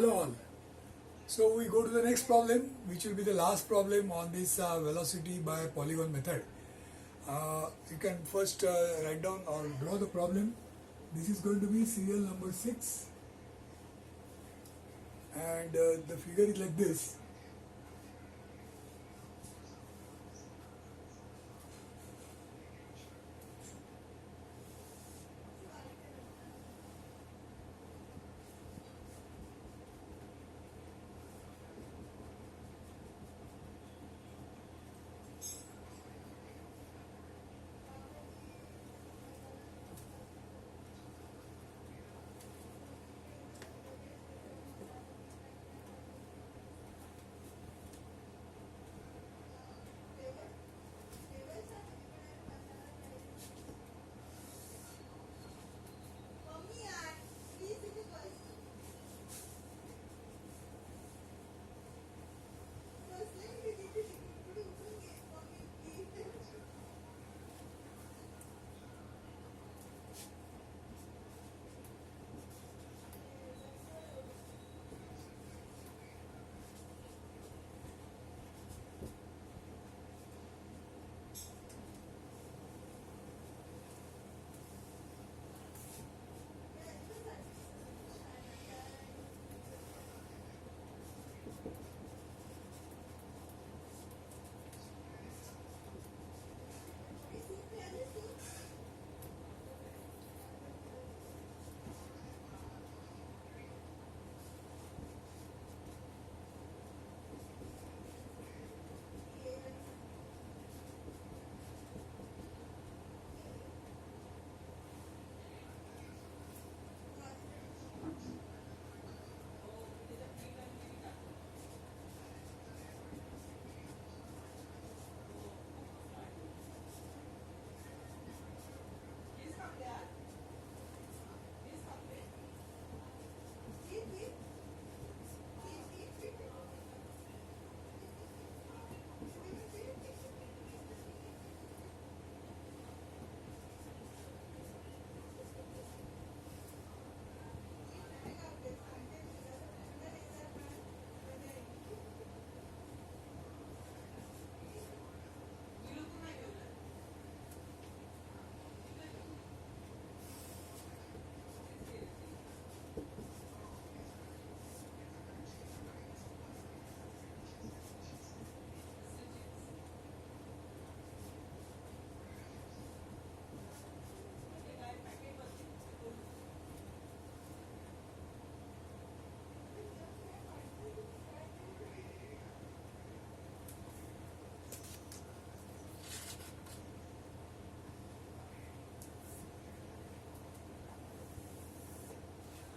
Hello all. So we go to the next problem, which will be the last problem on this velocity by polygon method. You can first write down or draw the problem. This is going to be serial number 6, and the figure is like this.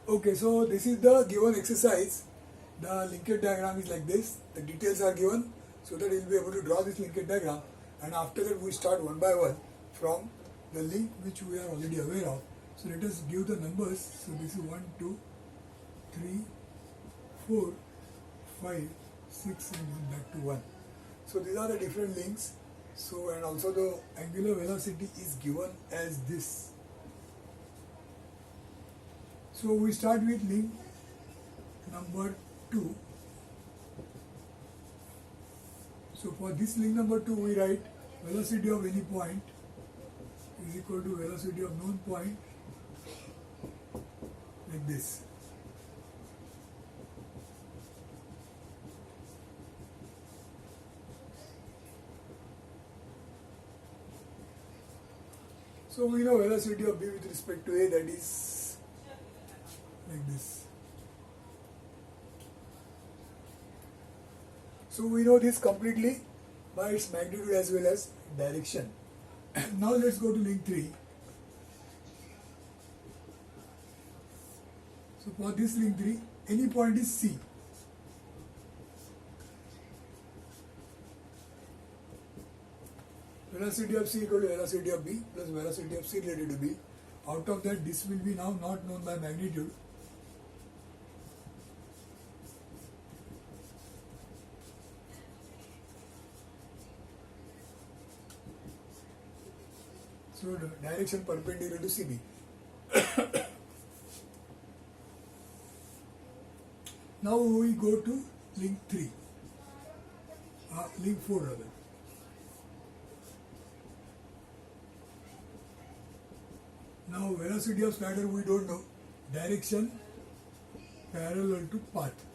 Okay, so this is the given exercise. The linkage diagram is like this. The details are given so that you will be able to draw this linkage diagram, and after that we start one by one from the link which we are already aware of. So let us give the numbers. So this is 1, 2, 3, 4, 5, 6 and then back to 1. So these are the different links. So and also the angular velocity is given as this. So we start with link number 2. So for this link number 2 we write velocity of any point is equal to velocity of known point like this. So we know velocity of B with respect to A, that is like this. So we know this completely by its magnitude as well as direction. Now let's go to link 3. So for this link 3, any point is C. Velocity of C equal to velocity of B plus velocity of C related to B. Out of that, this will be now not known by magnitude. So the direction perpendicular to CB. Now we go to link 3, link 4 rather. Now velocity of slider we don't know, direction parallel to path.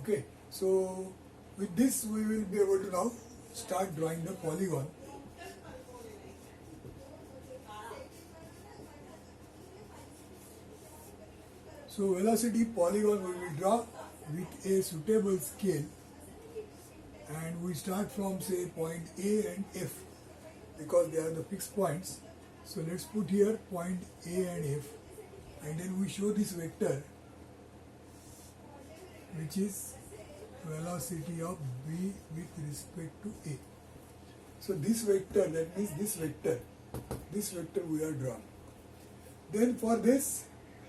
Okay, so with this we will be able to now start drawing the polygon. So velocity polygon we will draw with a suitable scale, and we start from say point A and F because they are the fixed points. So let's put here point A and F, and then we show this vector which is velocity of B with respect to A. So this vector, that means this vector we are drawn. Then for this,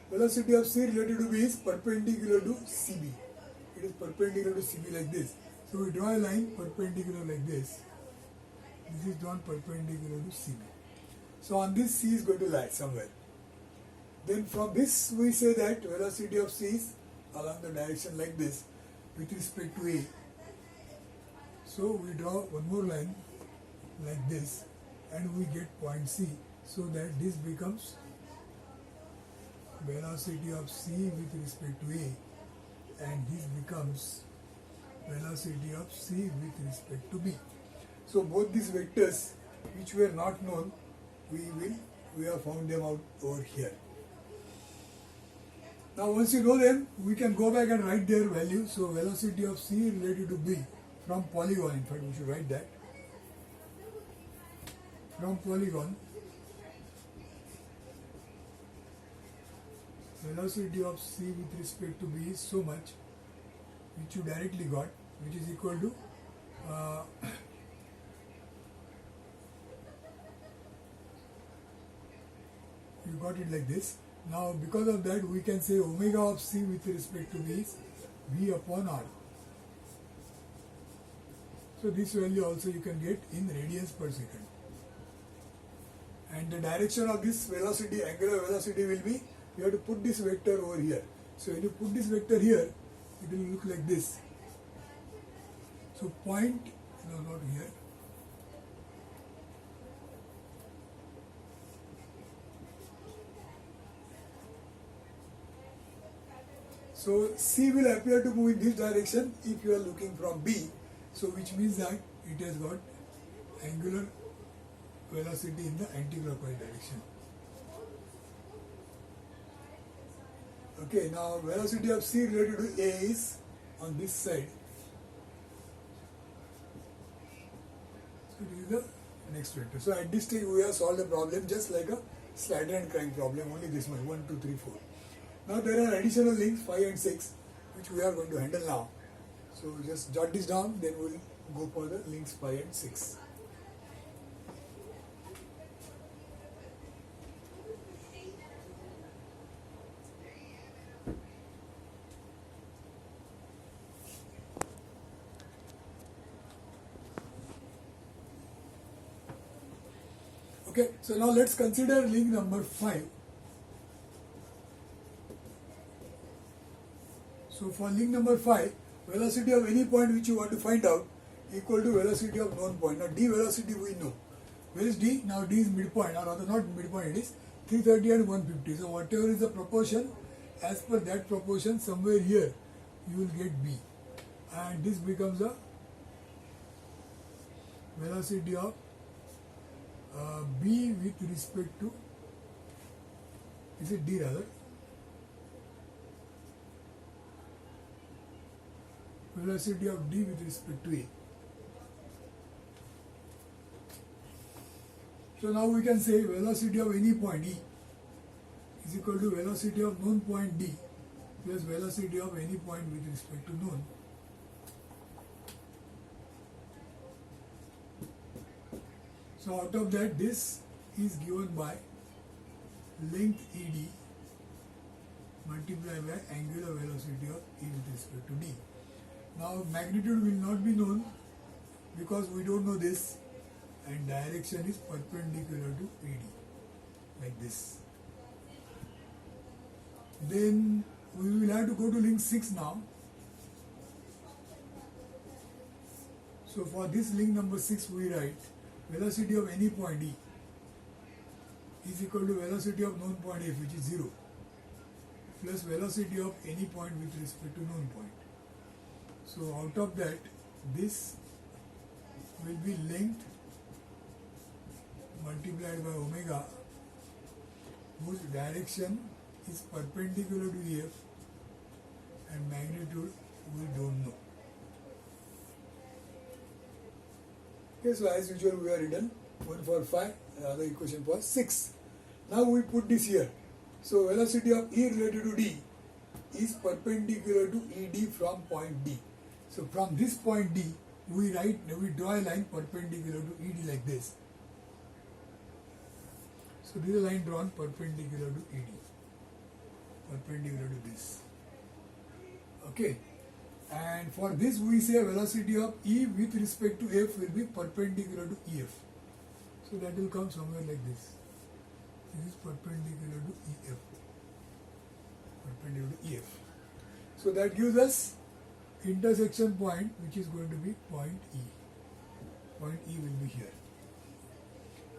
velocity of C related to B is perpendicular to CB. It is perpendicular to CB like this. So we draw a line perpendicular like this. This is drawn perpendicular to CB. So on this C is going to lie somewhere. Then from this we say that velocity of C is along the direction like this with respect to A. So we draw one more line like this and we get point C, so that this becomes velocity of C with respect to A, and this becomes velocity of C with respect to B. So both these vectors which were not known, we have found them out over here. Now once you know them, we can go back and write their value. So velocity of C related to B from polygon, in fact we should write that. From polygon, velocity of C with respect to B is so much, which you directly got, which is equal to you got it like this. Now because of that we can say omega of C with respect to B is V upon R. So this value also you can get in radians per second. And the direction of this velocity, angular velocity will be, you have to put this vector over here. So when you put this vector here, it will look like this. So point, no, not here. So C will appear to move in this direction if you are looking from B. So which means that it has got angular velocity in the anticlockwise direction. Okay, now velocity of C related to A is on this side. So this is the next vector. So at this stage we have solved the problem just like a slider and crank problem, only this much, 1, 2, 3, 4. Now there are additional links 5 and 6 which we are going to handle now. So just jot this down, then we will go for the links 5 and 6. Okay, so now let's consider link number 5. So for link number 5, velocity of any point which you want to find out equal to velocity of known point. Now d velocity we know. Where is d? Now d is midpoint, or rather not midpoint, it is 330 and 150. So whatever is the proportion, as per that proportion somewhere here you will get b. And this becomes a velocity of b with respect to, is it d rather? Velocity of d with respect to A. So now we can say velocity of any point E is equal to velocity of known point D plus velocity of any point with respect to known. So out of that, this is given by length ED multiplied by angular velocity of E with respect to D. Now magnitude will not be known because we don't know this. and direction is perpendicular to ED, like this. Then we will have to go to link 6 now. So for this link number 6 we write velocity of any point E is equal to velocity of known point F, which is 0, plus velocity of any point with respect to known point. So out of that, this will be length multiplied by omega, whose direction is perpendicular to EF, and magnitude we don't know. Okay, so as usual we have written one for 5, another equation for 6. Now we put this here. So velocity of E related to D is perpendicular to ED from point D. So from this point D, we draw a line perpendicular to ED like this. So this is a line drawn perpendicular to ED, perpendicular to this. Okay, and for this we say velocity of E with respect to F will be perpendicular to EF. So that will come somewhere like this. This is perpendicular to EF, perpendicular to EF. So that gives us intersection point, which is going to be point E. Point E will be here.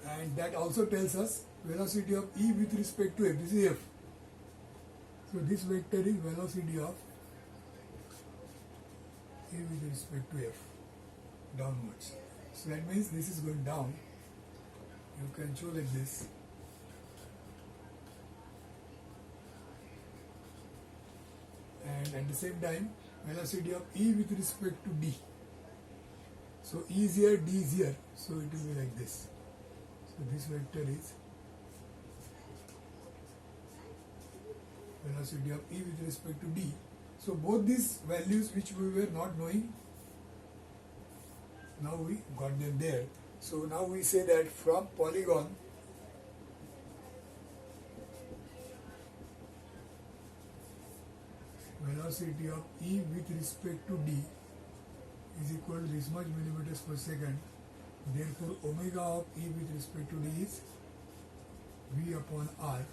And that also tells us velocity of E with respect to F. This is F. So this vector is velocity of E with respect to F, downwards. So that means this is going down. You can show like this. And at the same time, velocity of E with respect to D. So E is here, D is here. So it will be like this. So this vector is velocity of E with respect to D. So both these values which we were not knowing, now we got them there. So now we say that from polygon velocity of E with respect to D is equal to this much millimeters per second. Therefore, omega of E with respect to D is V upon R.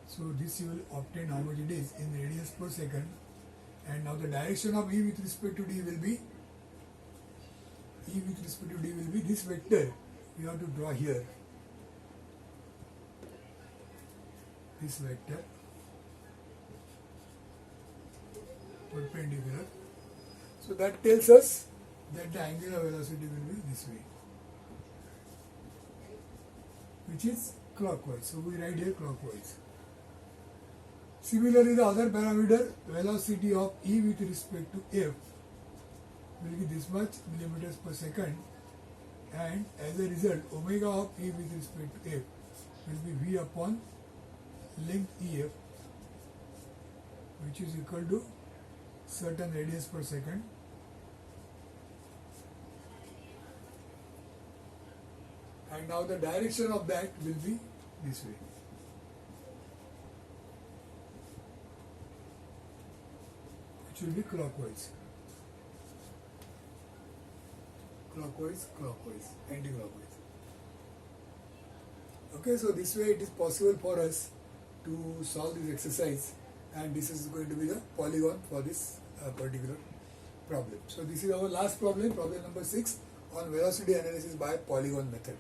So this you will obtain how much it is in radians per second. And now the direction of E with respect to D will be this vector. We have to draw here. This vector perpendicular. So that tells us that the angular velocity will be this way, which is clockwise. So we write here clockwise. Similarly, the other parameter, velocity of E with respect to F, will be this much millimeters per second, and as a result, omega of E with respect to F will be V upon length EF, which is equal to certain radians per second. And now the direction of that will be this way. Which will be clockwise. Clockwise, clockwise, anti-clockwise. Okay, so this way it is possible for us to solve this exercise, and this is going to be the polygon for this particular problem. So this is our last problem, problem number 6 on velocity analysis by polygon method.